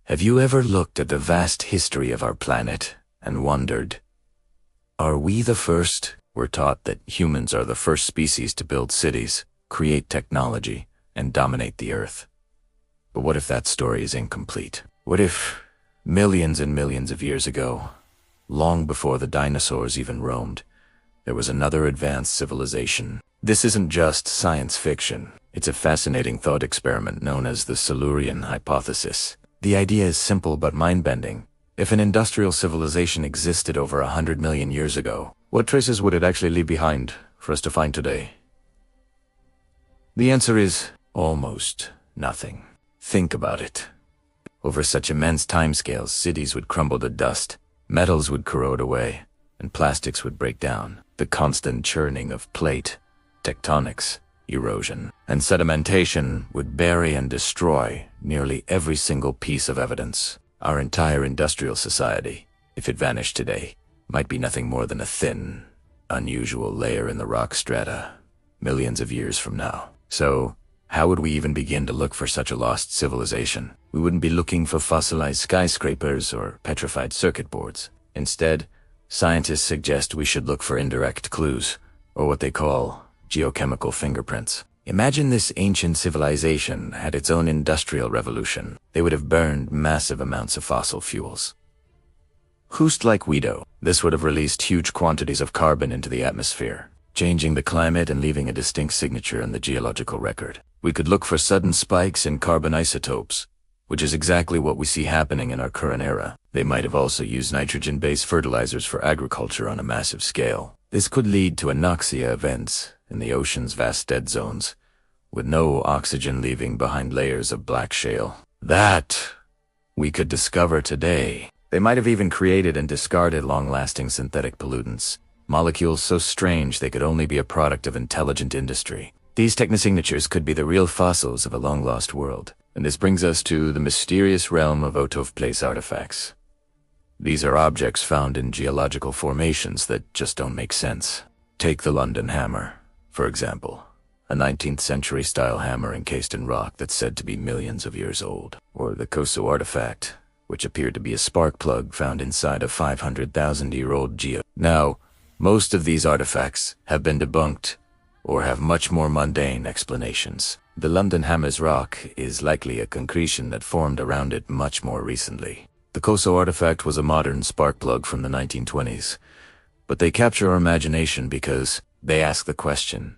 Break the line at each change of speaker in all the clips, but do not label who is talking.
Have you ever looked at the vast history of our planet and wondered, are we the first? We're taught that humans are the first species to build cities, create technology, and dominate the Earth. But what if that story is incomplete? What if millions and millions of years ago, long before the dinosaurs even roamed, there was another advanced civilization? This isn't just science fiction. It's a fascinating thought experiment known as the Silurian Hypothesis. The idea is simple but mind-bending. If an industrial civilization existed over 100 million years ago, what traces would it actually leave behind for us to find today? The answer is almost nothing. Think about it. Over such immense timescales, cities would crumble to dust, metals would corrode away, and plastics would break down. The constant churning of plate, tectonics, erosion, and sedimentation would bury and destroy nearly every single piece of evidence. Our entire industrial society, if it vanished today, might be nothing more than a thin, unusual layer in the rock strata millions of years from now. So, how would we even begin to look for such a lost civilization? We wouldn't be looking for fossilized skyscrapers or petrified circuit boards. Instead, scientists suggest we should look for indirect clues, or what they call geochemical fingerprints. Imagine this ancient civilization had its own industrial revolution. They would have burned massive amounts of fossil fuels. Just like we do. This would have released huge quantities of carbon into the atmosphere, changing the climate and leaving a distinct signature in the geological record. We could look for sudden spikes in carbon isotopes, which is exactly what we see happening in our current era. They might have also used nitrogen-based fertilizers for agriculture on a massive scale. This could lead to anoxia events in the ocean's vast dead zones, with no oxygen leaving behind layers of black shale. That we could discover today. They might have even created and discarded long-lasting synthetic pollutants, molecules so strange they could only be a product of intelligent industry. These technosignatures could be the real fossils of a long-lost world. And this brings us to the mysterious realm of out-of-place artifacts. These are objects found in geological formations that just don't make sense. Take the London hammer, for example. A 19th century style hammer encased in rock that's said to be millions of years old. Or the Koso artifact, which appeared to be a spark plug found inside a 500,000-year-old geo. Now, most of these artifacts have been debunked or have much more mundane explanations. The London hammer's rock is likely a concretion that formed around it much more recently. The Koso artifact was a modern spark plug from the 1920s, but they capture our imagination because they ask the question,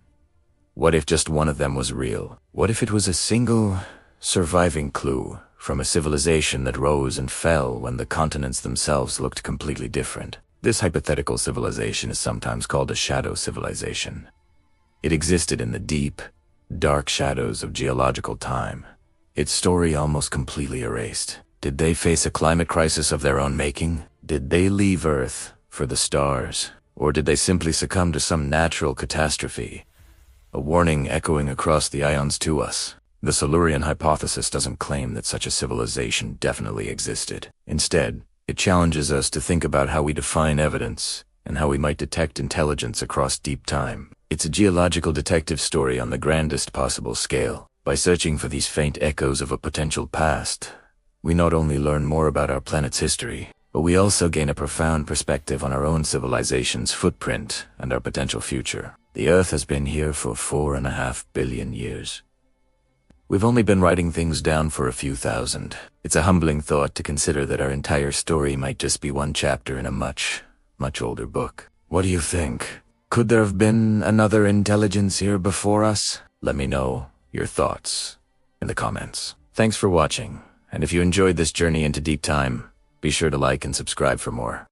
what if just one of them was real? What if it was a single, surviving clue from a civilization that rose and fell when the continents themselves looked completely different? This hypothetical civilization is sometimes called a shadow civilization. It existed in the deep, dark shadows of geological time, its story almost completely erased. Did they face a climate crisis of their own making? Did they leave Earth for the stars? Or did they simply succumb to some natural catastrophe? A warning echoing across the ions to us. The Silurian Hypothesis doesn't claim that such a civilization definitely existed. Instead, it challenges us to think about how we define evidence and how we might detect intelligence across deep time. It's a geological detective story on the grandest possible scale. By searching for these faint echoes of a potential past, we not only learn more about our planet's history, but we also gain a profound perspective on our own civilization's footprint and our potential future. The Earth has been here for 4.5 billion years. We've only been writing things down for a few thousand. It's a humbling thought to consider that our entire story might just be one chapter in a much, much older book. What do you think? Could there have been another intelligence here before us? Let me know your thoughts in the comments. Thanks for watching, and if you enjoyed this journey into deep time, be sure to like and subscribe for more.